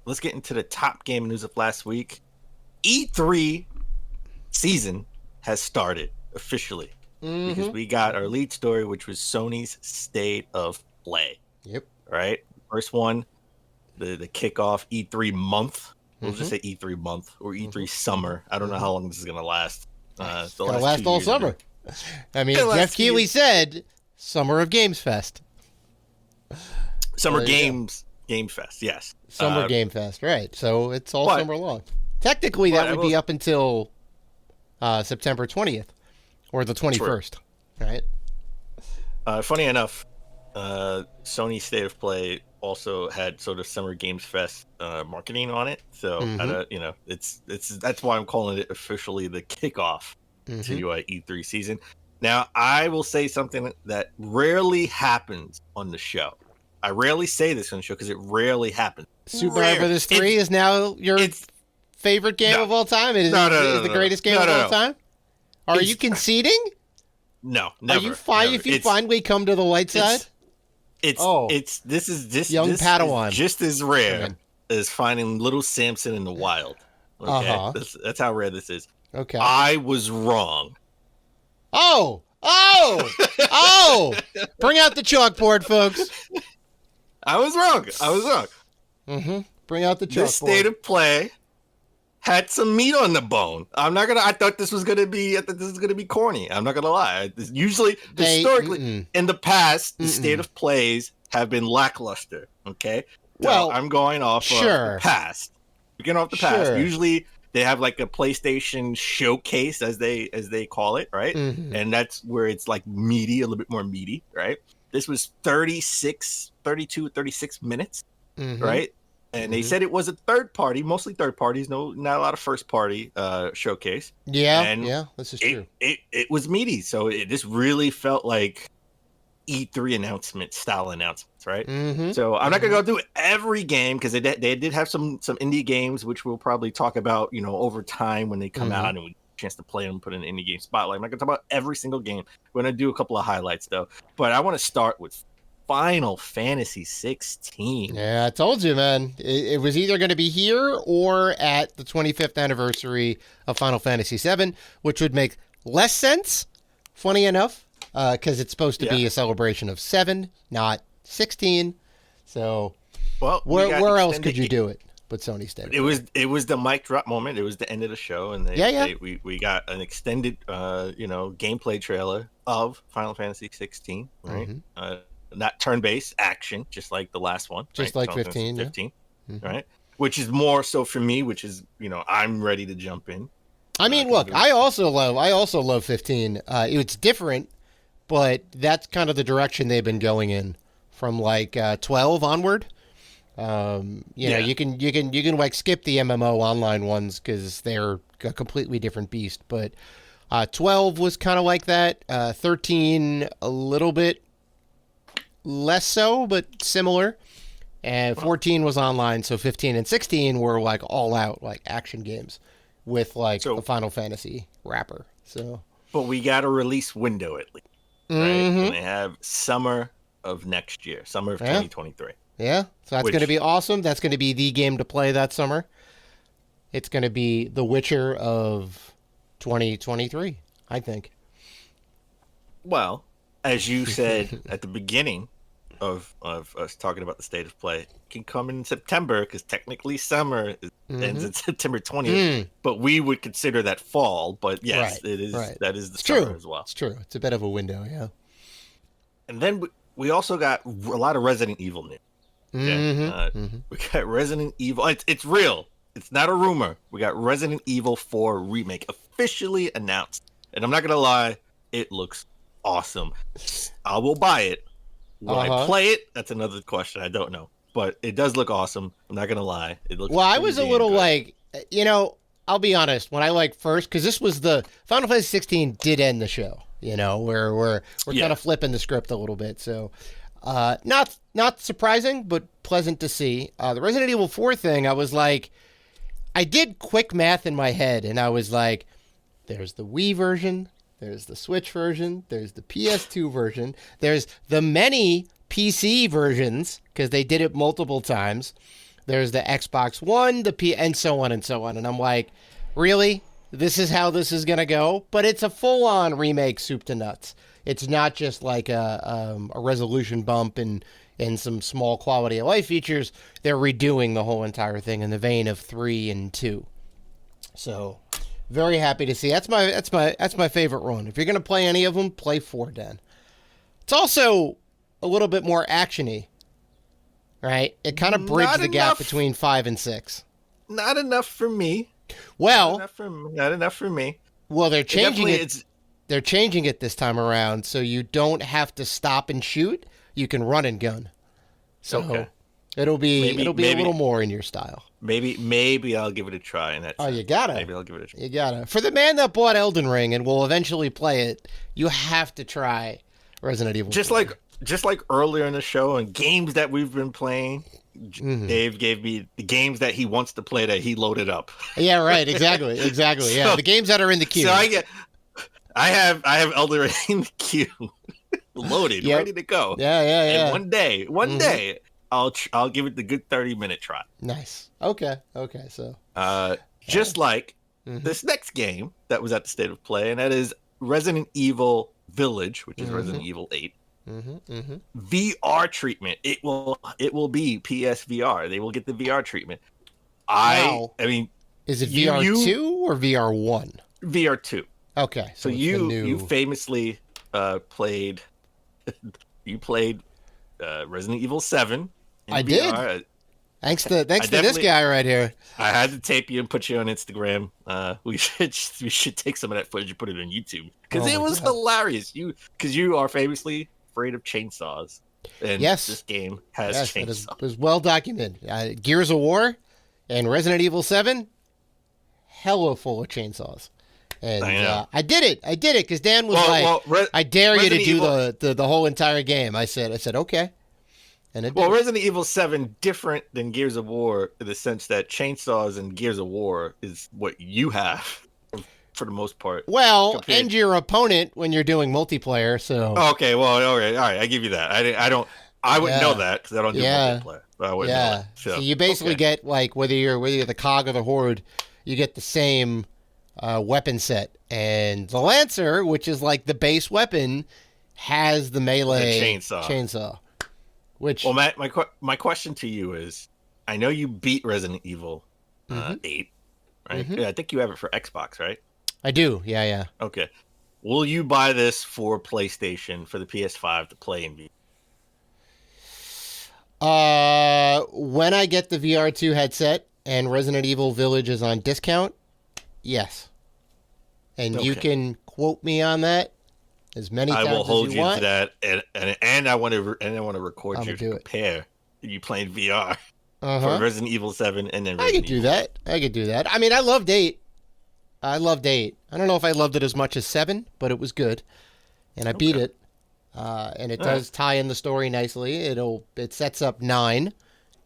let's get into the top game news of last week. E3 season has started officially because we got our lead story, which was Sony's State of Play. Yep. Right? First one, the kickoff E3 month. We'll just say E3 month or E3 summer. I don't know how long this is going to last. It's going to last all summer. I mean, Jeff Keighley said Summer of Games Fest. Summer Games Fest, yes. Summer Game Fest, right. So it's all summer long. Technically, that would be up until September 20th or the 21st, right? Funny enough, Sony State of Play also had sort of Summer Games Fest marketing on it. So, that's why I'm calling it officially the kickoff to E3 season. Now, I will say something that rarely happens on the show. I rarely say this on the show because it rarely happens. Super Mario Brothers 3 is now your favorite game of all time? It is the greatest game of all time? Are you conceding? No, never. Are you fine if you finally come to the light side? This young Padawan. Is just as rare as finding little Samson in the wild. Okay, that's how rare this is. Okay, I was wrong. Oh! Bring out the chalkboard, folks. I was wrong. Bring out the chalkboard. This State of Play had some meat on the bone. I thought this was gonna be corny. I'm not gonna lie. Historically, in the past, the State of Plays have been lackluster. Okay. Well, I'm going off of the past. We're getting off the past. Usually they have like a PlayStation showcase, as they call it, right? And that's where it's like meaty, a little bit more meaty, right? This was 36 minutes, right? And they said it was a mostly third parties, not a lot of first party showcase. Yeah, this is true. It was meaty, so this really felt like E3 style announcements, right? So I'm not gonna go through every game because they did have some indie games, which we'll probably talk about, over time when they come out and we get a chance to play them, put in an indie game spotlight. I'm not gonna talk about every single game. We're gonna do a couple of highlights though, but I want to start with Final Fantasy 16. Yeah, I told you, man. It was either going to be here or at the 25th anniversary of Final Fantasy 7, which would make less sense, funny enough, because it's supposed to be a celebration of 7, not 16. So, where else could you do it but Sony State? It was the mic drop moment. It was the end of the show, and we got an extended gameplay trailer of Final Fantasy 16, right? Not turn-based action, just like the last one. Just like 15. Right? Which is more so for me, which is, I'm ready to jump in. I mean, look, I also love 15. It's different, but that's kind of the direction they've been going in from like 12 onward. You can like skip the MMO online ones because they're a completely different beast. But 12 was kind of like that. 13 a little bit less so, but similar. And 14 was online, so 15 and 16 were like all out like action games with like a Final Fantasy wrapper. So, but we got a release window at least, right? And they have summer of next year, summer of 2023. Yeah, so that's going to be awesome. That's going to be the game to play that summer. It's going to be The Witcher of 2023, I think. Well, as you said at the beginning of us talking about the State of Play, it can come in September because technically summer ends in September 20th. But we would consider that fall. But yes, it is. Right. That is the summer as well. It's true. It's a bit of a window, yeah. And then we also got a lot of Resident Evil news. Okay? We got Resident Evil. It's real. It's not a rumor. We got Resident Evil 4 Remake officially announced. And I'm not going to lie, it looks awesome. I will buy it. Will I play it? That's another question. I don't know. But it does look awesome. I'm not going to lie. It looks I was a little good. I'll be honest. When I first, because this was the Final Fantasy 16 did end the show, where we're kind of flipping the script a little bit. So not surprising, but pleasant to see. The Resident Evil 4 thing, I was like, I did quick math in my head, and I was like, there's the Wii version, there's the Switch version, there's the PS2 version, there's the many PC versions, because they did it multiple times. There's the Xbox One, the P, and so on and so on. And I'm like, really? This is how this is gonna go? But it's a full-on remake, soup to nuts. It's not just like a resolution bump and some small quality of life features. They're redoing the whole entire thing in the vein of 3 and 2. So, very happy to see. That's my favorite one. If you're gonna play any of them, play 4, Dan. It's also a little bit more actiony, right? It kind of bridged the gap between 5 and 6. Not enough for me. Well, not enough for me. Well, they're changing it. They're changing it this time around, so you don't have to stop and shoot. You can run and gun. So it'll be a little more in your style. Maybe I'll give it a try. You gotta. Maybe I'll give it a try. You gotta. For the man that bought Elden Ring and will eventually play it, you have to try Resident Evil. Just like earlier in the show and games that we've been playing. Dave gave me the games that he wants to play that he loaded up. Yeah, right. Exactly. Yeah, the games that are in the queue. So I have Elden Ring in the queue, loaded, ready to go. Yeah. And one day, I'll give it the good 30-minute try. Nice. Okay. So, just like this next game that was at the State of Play, and that is Resident Evil Village, which is Resident Evil 8. VR treatment. It will be PSVR. They will get the VR treatment. I mean, is it VR 2 or VR 1? VR 2. Okay, so you famously played Resident Evil 7. I VR. Did. Thanks to this guy right here. I had to tape you and put you on Instagram. We should take some of that footage and put it on YouTube because it was hilarious. Because you are famously afraid of chainsaws, and this game has chainsaws. It was well documented. Gears of War and Resident Evil 7, hella full of chainsaws. And I did it because Dan was I dare you to do the whole entire game. I said okay. And Resident Evil 7 different than Gears of War in the sense that chainsaws and Gears of War is what you have for the most part. Well, and your opponent when you're doing multiplayer. So okay, well, all right, I give you that. I wouldn't know that because I don't do multiplayer. But I wouldn't know that. So you basically get like whether you're the COG or the Horde, you get the same weapon set, and the Lancer, which is like the base weapon, has the melee chainsaw. Which my question to you is, I know you beat Resident Evil 8, right? Yeah, I think you have it for Xbox, right? I do. Yeah. Okay. Will you buy this for PlayStation for the PS5 to play in VR? When I get the VR2 headset and Resident Evil Village is on discount, yes. And you can quote me on that as many times as you want. I will hold you to that, and I want to record you to compare you playing VR for Resident Evil 7 and then Resident Evil. I could do that. I mean, I loved 8. I don't know if I loved it as much as 7, but it was good, and I beat it. And it does tie in the story nicely. It sets up 9,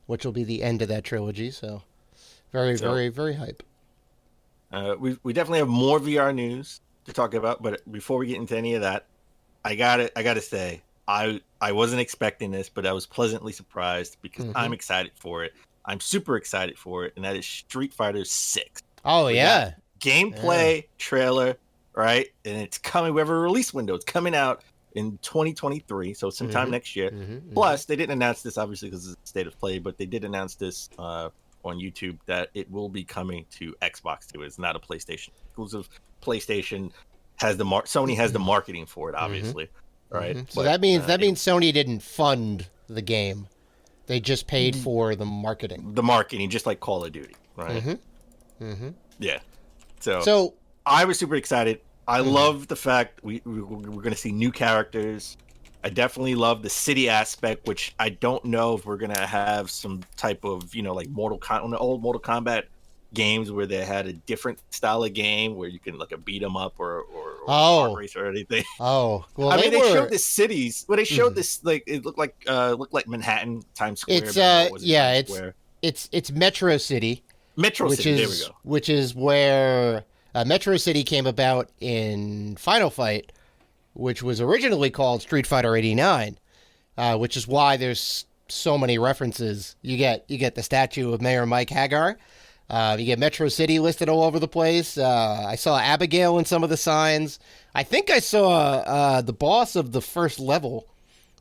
which will be the end of that trilogy. So, very, very hype. We definitely have more VR news to talk about, but before we get into any of that, I gotta say I wasn't expecting this, but I was pleasantly surprised because I'm excited for it. I'm super excited for it, and that is Street Fighter 6. Oh yeah, gameplay trailer, right? And it's coming. We have a release window. It's coming out in 2023, so sometime next year. Plus, they didn't announce this obviously because it's a State of Play, but they did announce this on YouTube that it will be coming to Xbox too. It's not a PlayStation exclusive. PlayStation has Sony has the marketing for it, obviously, right? So that means Sony didn't fund the game; they just paid for the marketing. The marketing, just like Call of Duty, right? Yeah. So I was super excited. I love the fact we're going to see new characters. I definitely love the city aspect, which I don't know if we're going to have some type of, like on the old Mortal Kombat games where they had a different style of game where you can like a beat 'em up or race or anything. Oh, well, they showed the cities. Well, they showed this like it looked like Manhattan, Times Square. It's Metro City. Metro City. There we go. Which is where Metro City came about in Final Fight, which was originally called Street Fighter 89, which is why there's so many references. You get the statue of Mayor Mike Hagar. You get Metro City listed all over the place. I saw Abigail in some of the signs. I think I saw the boss of the first level,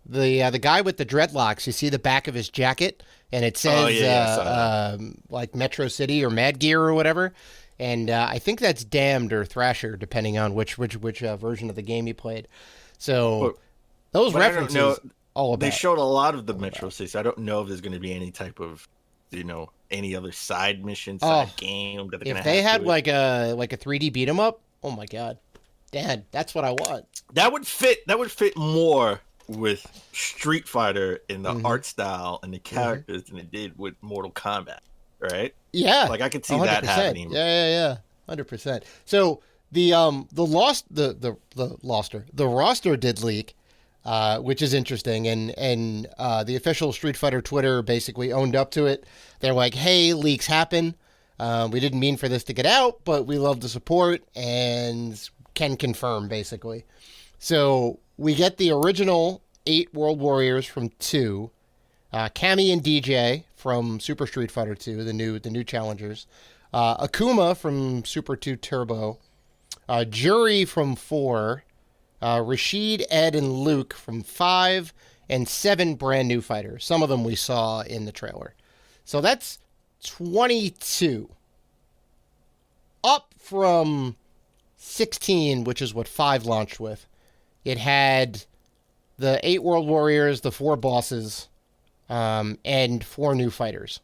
the guy with the dreadlocks. You see the back of his jacket, and it says like Metro City or Mad Gear or whatever. And I think that's Damned or Thrasher, depending on which version of the game you played. So those references all about. They showed a lot of the Metro City. So I don't know if there's going to be any type of, any other side mission, game that they're if they had like a 3D beat 'em up. Oh my god, Dad, that's what I want. That would fit more with Street Fighter in the art style and the characters than it did with Mortal Kombat, right? Yeah, like I could see 100%. that happening. Yeah, 100%. So the roster did leak, which is interesting, and the official Street Fighter Twitter basically owned up to it. They're like, "Hey, leaks happen. We didn't mean for this to get out, but we love the support and can confirm," basically. So we get the original 8 World Warriors from 2, Cammy and DJ from Super Street Fighter 2, the new challengers, Akuma from Super 2 Turbo, Jury from 4, Rashid, Ed, and Luke from 5, and 7 brand new fighters. Some of them we saw in the trailer. So that's 22. Up from 16, which is what 5 launched with. It had the 8 World Warriors, the 4 bosses, and 4 new fighters,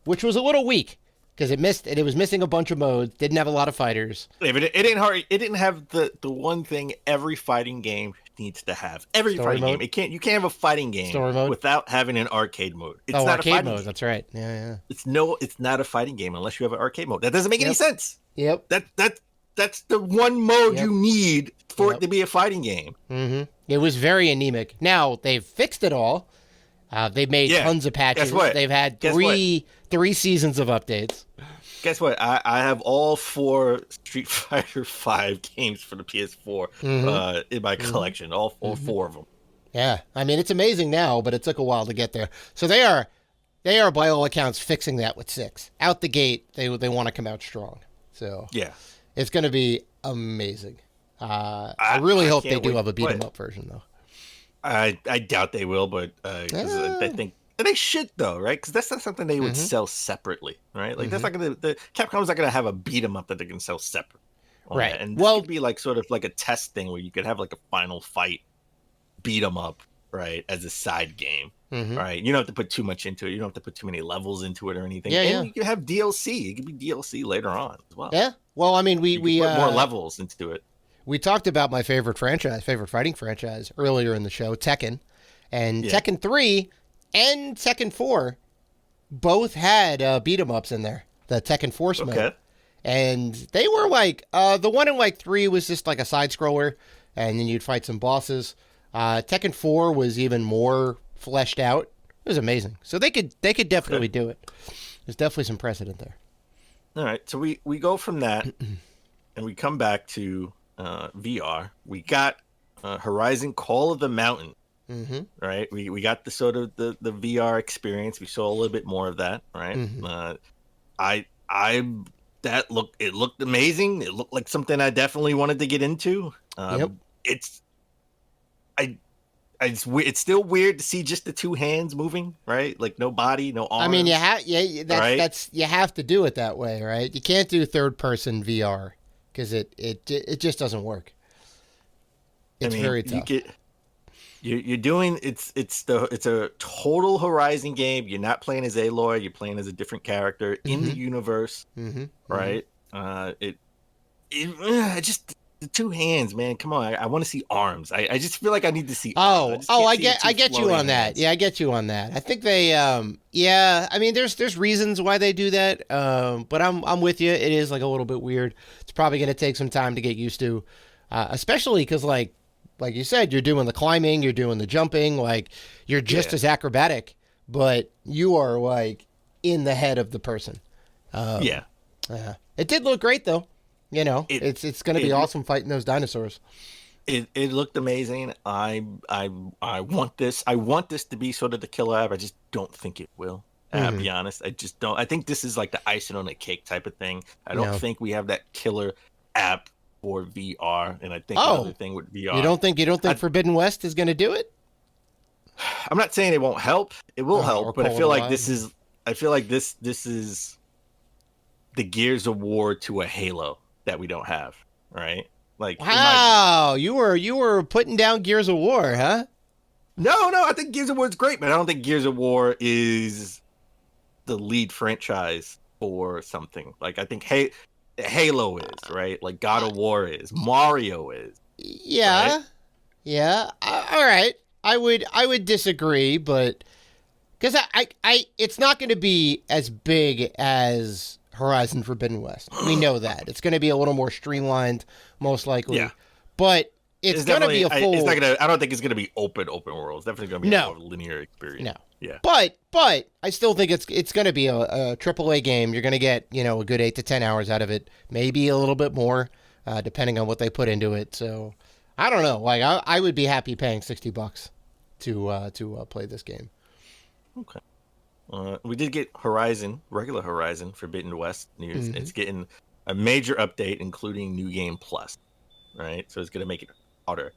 which was a little weak because it was missing a bunch of modes, didn't have a lot of fighters. Yeah, but it didn't have the one thing every fighting game needs to have. Every Story fighting mode? game, you can't have a fighting game without having an arcade mode. It's not arcade a fighting mode. game. That's right. Yeah. It's not a fighting game unless you have an arcade mode. That doesn't make any sense. Yep. That's the one mode you need for it to be a fighting game. Mm-hmm. It was very anemic. Now they've fixed it all. They've made tons of patches. Guess what? They've had three seasons of updates. Guess what? I have all 4 Street Fighter 5 games for the PS4 in my collection. All 4 of them. Yeah, I mean it's amazing now, but it took a while to get there. So they are by all accounts fixing that with 6 out the gate. They want to come out strong. So yeah, it's going to be amazing. I really hope they do have a beat 'em up version though. I doubt they will, but I think they should though, right? Because that's not something they would sell separately, right? Like that's not gonna Capcom's not gonna have a beat 'em up that they can sell separate, right? That. And this could be like sort of like a test thing where you could have like a final fight beat 'em up, right, as a side game, right? You don't have to put too much into it. You don't have to put too many levels into it or anything. And you can have DLC. It could be DLC later on as well. Yeah. Well, I mean, we put more levels into it. We talked about my favorite fighting franchise earlier in the show, Tekken. And Tekken 3 and Tekken 4 both had beat 'em ups in there. The Tekken Force mode. And they were like, the one in like 3 was just like a side scroller, and then you'd fight some bosses. Tekken 4 was even more fleshed out. It was amazing. So they could definitely do it. There's definitely some precedent there. All right. So we go from that and we come back to VR. We got Horizon Call of the Mountain. Right. We got the sort of the VR experience. We saw a little bit more of that. Right. It looked amazing. It looked like something I definitely wanted to get into. It's still weird to see just the 2 hands moving, right? Like no body, no arms. I mean, you have to do it that way, right? You can't do third person VR because it just doesn't work. It's very tough. You're doing it's a total Horizon game. You're not playing as Aloy. You're playing as a different character in the universe, right? Just the 2 hands, man. Come on, I want to see arms. I just feel like I need to see. I get you on that. Yeah, I get you on that. I think they, I mean, there's reasons why they do that, but I'm with you. It is like a little bit weird. It's probably going to take some time to get used to, especially because like you said, you're doing the climbing, you're doing the jumping, like you're just as acrobatic, but you are like in the head of the person. It did look great though. You know, it's going to be awesome fighting those dinosaurs. It looked amazing. I want this. I want this to be sort of the killer app. I just don't think it will. Be honest. I just don't. I think this is like the icing on the cake type of thing. I don't No. think we have that killer app for VR. And I think Oh, another thing with VR. you don't think Forbidden West is going to do it? I'm not saying it won't help. It will help, but I feel like this is. I feel like this is the Gears of War to a Halo that we don't have. Right. Like, wow, you were putting down Gears of War, huh? No, I think Gears of War is great, but I don't think Gears of War is the lead franchise for something. Like, I think Halo is, right? Like, God of War is, Mario is. Yeah, right? Yeah. All right, I would disagree, but because I it's not going to be as big as Horizon Forbidden West. We know that it's going to be a little more streamlined, most likely. Yeah. But it's going to be a full. It's not going to. I don't think it's going to be open world. It's definitely going to be a more linear experience. No. Yeah. But I still think it's going to be a AAA game. You're going to get a good 8 to 10 hours out of it, maybe a little bit more, depending on what they put into it. So I don't know. Like I would be happy paying $60 to play this game. Okay. We did get regular Horizon Forbidden West news. It's getting a major update, including New Game Plus, right? So it's going to make it harder,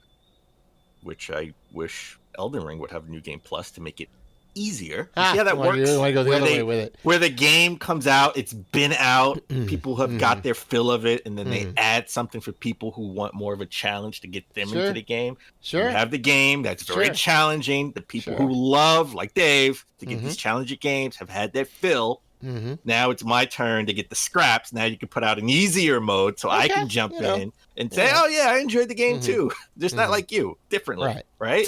which I wish Elden Ring would have New Game Plus to make it easier. See how that works? You want to go the other way with it. Where the game comes out, it's been out, people have got their fill of it, and then they add something for people who want more of a challenge to get them into the game. Sure. You have the game that's very challenging. The people who love, like Dave, to get these challenging games have had their fill. Now it's my turn to get the scraps. Now you can put out an easier mode so I can jump in and say, oh yeah, I enjoyed the game too. Just not like you, differently, right?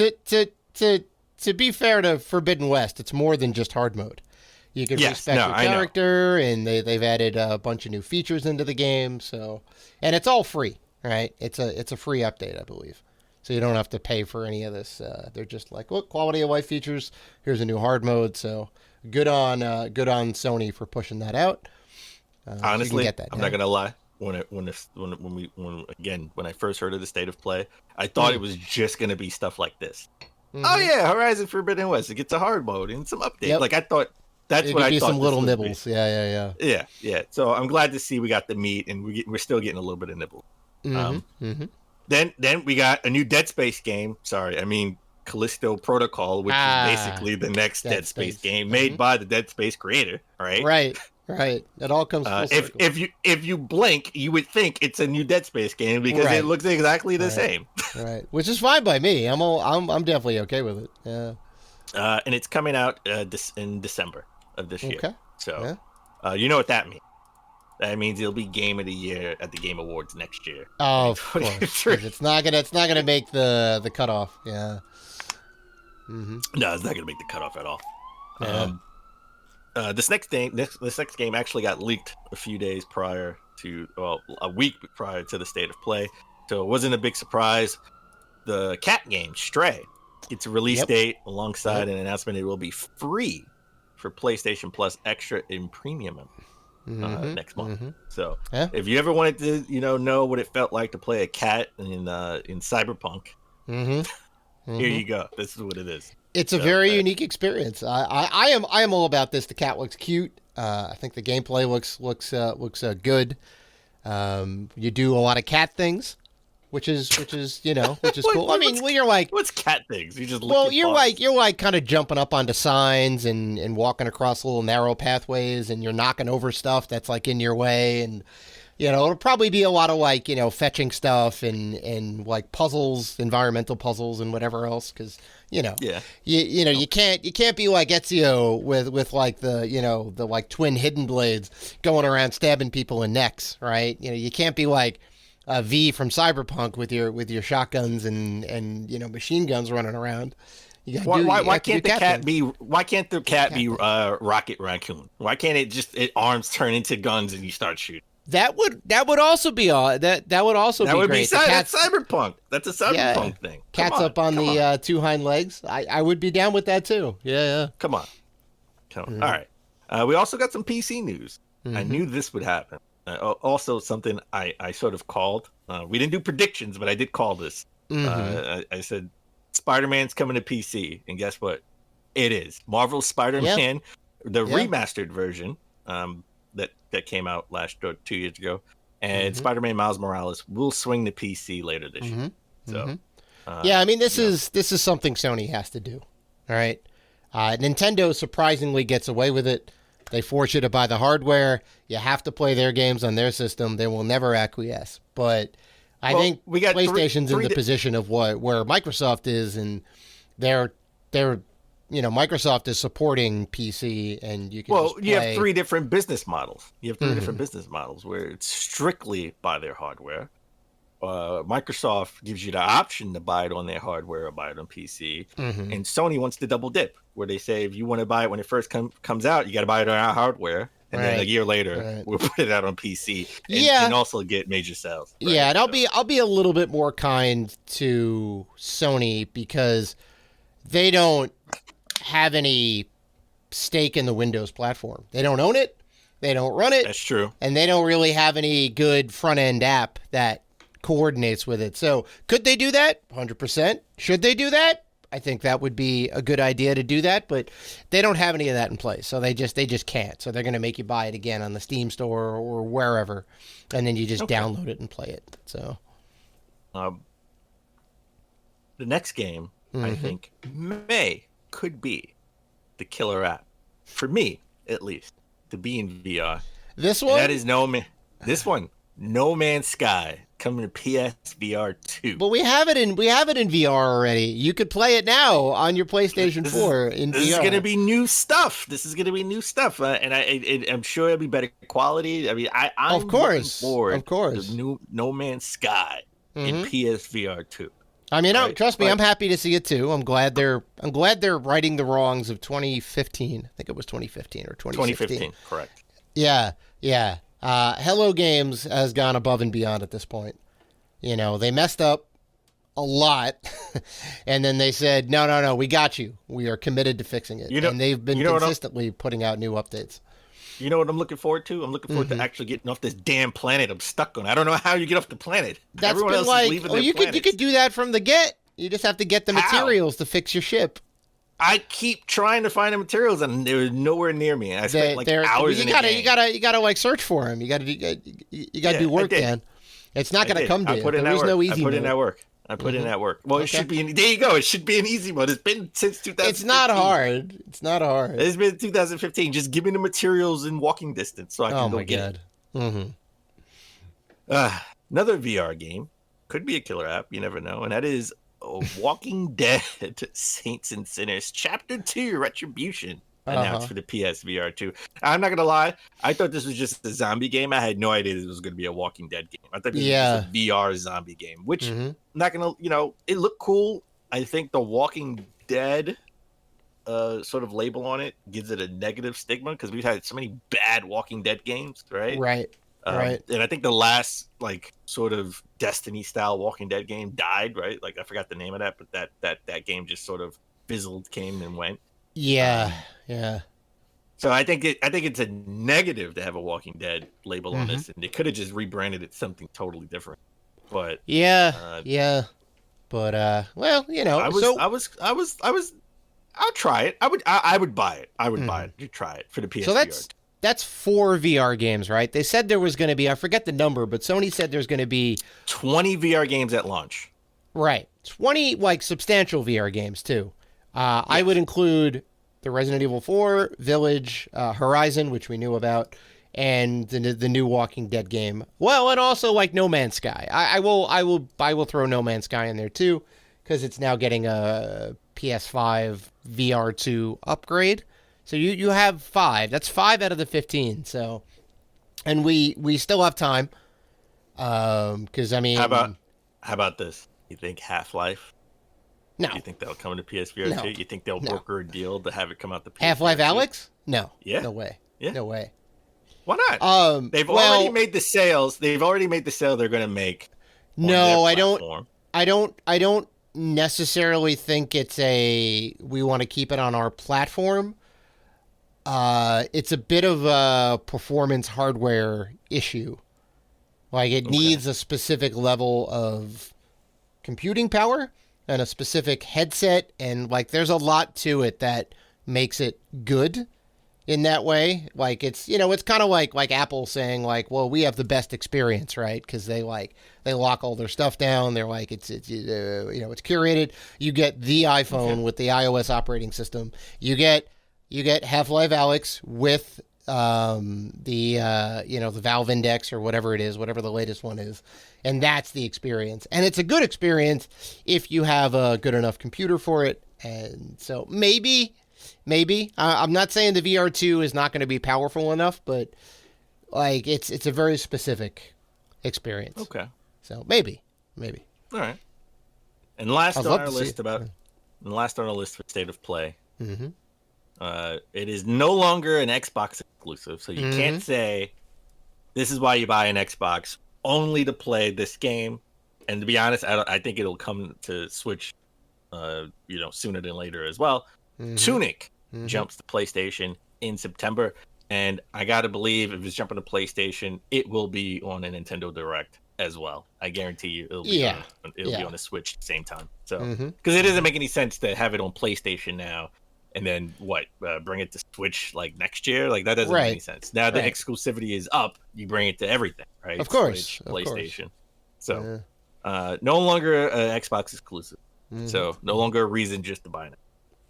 To be fair to Forbidden West, it's more than just hard mode. You can respect your character, and they've added a bunch of new features into the game. So, and it's all free, right? It's a free update, I believe. So you don't have to pay for any of this. They're just like, look, quality of life features. Here's a new hard mode. So good on Sony for pushing that out. Honestly, I'm not gonna lie. When I first heard of the State of Play, I thought it was just gonna be stuff like this. Oh yeah, Horizon Forbidden West. It gets a hard mode and some updates. Yep. Like I thought, that's what I thought. Some little nibbles. Yeah. So I'm glad to see we got the meat, and we're still getting a little bit of nibble. Then we got a new Dead Space game. Sorry, I mean Callisto Protocol, which is basically the next Dead Space game made by the Dead Space creator. Right. Right. It all comes full circle. If you blink, you would think it's a new Dead Space game because it looks exactly the same. Right. Which is fine by me. I'm definitely okay with it. Yeah. And it's coming out in December of this year. Okay. So, you know what that means? That means it'll be Game of the Year at the Game Awards next year. Oh, of course. It's not gonna make the cutoff. Yeah. No, it's not gonna make the cutoff at all. Yeah. This next game actually got leaked a few days prior to, a week prior to the State of Play, so it wasn't a big surprise. The cat game Stray, its release date alongside an announcement it will be free for PlayStation Plus Extra and Premium next month. So if you ever wanted to, know what it felt like to play a cat in Cyberpunk, here you go. This is what it is. It's a very unique experience. I am all about this. The cat looks cute. I think the gameplay looks good. You do a lot of cat things, which is cool. I mean, you're like, what's cat things? You just look you're like kind of jumping up onto signs and walking across little narrow pathways, and you're knocking over stuff that's like in your way, and it'll probably be a lot of like fetching stuff and like puzzles, environmental puzzles, and whatever else, because you can't be like Ezio with like the like twin hidden blades going around stabbing people in necks, right? You can't be like V from Cyberpunk with your shotguns and machine guns running around. Why can't the cat be Rocket Raccoon? Why can't it arms turn into guns and you start shooting? That would also be that would also be great. That's Cyberpunk. That's a Cyberpunk thing. Cats up on the two hind legs. I would be down with that too. Yeah. Come on. All right. We also got some PC news. I knew this would happen. Also, something I sort of called. We didn't do predictions, but I did call this. I said Spider-Man's coming to PC, and guess what? It is. Marvel's Spider-Man, the remastered version that came out 2 years ago, and Spider-Man Miles Morales will swing the PC later this year. So, I mean, this is something Sony has to do. All right, Nintendo surprisingly gets away with it. They force you to buy the hardware. You have to play their games on their system. They will never acquiesce. But I think we got PlayStation's in the position of where Microsoft is, and they're Microsoft is supporting PC, and you can. Well, you have three different business models. You have three different business models where it's strictly buy their hardware. Microsoft gives you the option to buy it on their hardware or buy it on PC, and Sony wants to double dip, where they say if you want to buy it when it first comes out, you got to buy it on our hardware, and then a year later we'll put it out on PC, and also get major sales. Right? Yeah, and I'll be a little bit more kind to Sony because they don't have any stake in the Windows platform. They don't own it, they don't run it. That's true, and they don't really have any good front end app that coordinates with it. So could they do that? 100%. Should they do that? I think that would be a good idea to do that, but they don't have any of that in place. So they just can't. So they're going to make you buy it again on the Steam store or wherever, and then you just download it and play it. So the next game I think could be the killer app for me, at least, to be in VR. This one? And that is No Man's Sky coming to PSVR 2. But we have it in VR already. You could play it now on your PlayStation 4 in VR. This is going to be new stuff. And I'm sure it'll be better quality. I mean, I'm looking forward to No Man's Sky in PSVR 2. I mean, trust me, I'm happy to see it too. I'm glad they're righting the wrongs of 2015. I think it was 2015 or 2016. 2015, correct. Yeah. Hello Games has gone above and beyond at this point. You know, they messed up a lot, and then they said, no, we got you. We are committed to fixing it. And they've been consistently putting out new updates. You know what I'm looking forward to? I'm looking forward to actually getting off this damn planet I'm stuck on. I don't know how you get off the planet. Everyone else is leaving their planets. You could do that from the get. You just have to get the materials to fix your ship. I keep trying to find the materials, and they're nowhere near me. I spent hours in a game. You gotta like search for them. You gotta do work, Dan. It's not gonna come to you. There is no easy mode. I put in that work. Well, it should be. There you go. It should be an easy mode. It's been since 2015. It's not hard. It's been 2015. Just give me the materials in walking distance so I can go get it. Another VR game could be a killer app. You never know, and that is Walking Dead Saints and Sinners Chapter 2 Retribution announced for the PSVR 2. I'm not going to lie. I thought this was just a zombie game. I had no idea this was going to be a Walking Dead game. I thought this was just a VR zombie game, which I'm not going to, it looked cool. I think the Walking Dead sort of label on it gives it a negative stigma because we've had so many bad Walking Dead games, right? Right. And I think the last sort of Destiny style Walking Dead game died, right? Like I forgot the name of that, but that game just sort of fizzled, came and went. Yeah. So I think it's a negative to have a Walking Dead label on this, and they could have just rebranded it something totally different. But But well, I'll try it. I would buy it. I would buy it to try it for the PSVR. So that's 4 VR games, right? They said there was going to be, I forget the number, but Sony said there's going to be 20 VR games at launch. Right. 20 substantial VR games too. Yes. I would include the Resident Evil 4, Village, Horizon, which we knew about, and the new Walking Dead game. Well, and also No Man's Sky. I will throw No Man's Sky in there too, because it's now getting a PS5 VR2 upgrade. So you have 5. That's 5 out of the 15. So, and we still have time. Because I mean, how about this? You think Half-Life? No. You think that'll come to PSVR 2? You think they'll broker a deal to have it come out to PSVR 2? Half-Life Alex? No. Yeah. No way. Yeah. No way. Why not? They've already made the sales. They've already made the sale they're going to make. No, I don't necessarily think it's we want to keep it on our platform. It's a bit of a performance hardware issue. It needs a specific level of computing power and a specific headset, and like there's a lot to it that makes it good in that way. Like it's it's kind of like Apple saying like, well, we have the best experience, right? Because they lock all their stuff down. They're like it's it's curated. You get the iPhone with the iOS operating system. You get Half-Life Alyx with the Valve Index or whatever it is, whatever the latest one is, and that's the experience. And it's a good experience if you have a good enough computer for it. And so maybe I'm not saying the VR2 is not going to be powerful enough, but like it's a very specific experience. Okay. So maybe. All right. And last on our list for State of Play. Mm-hmm. It is no longer an Xbox exclusive, so you can't say this is why you buy an Xbox only to play this game. And to be honest, I think it'll come to Switch, sooner than later as well. Tunic jumps to PlayStation in September, and I gotta believe if it's jumping to PlayStation, it will be on a Nintendo Direct as well. I guarantee you, it'll be on the Switch at the same time. So because it doesn't make any sense to have it on PlayStation now. And then bring it to Switch like next year? Like that doesn't make any sense. Now the exclusivity is up. You bring it to everything, right? Of course. Switch, PlayStation. So no longer Xbox exclusive. So no longer a reason just to buy it.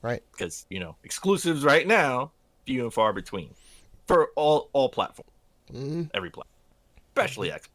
Right. Because, exclusives right now, few and far between. For all platforms. Every platform. Especially Xbox.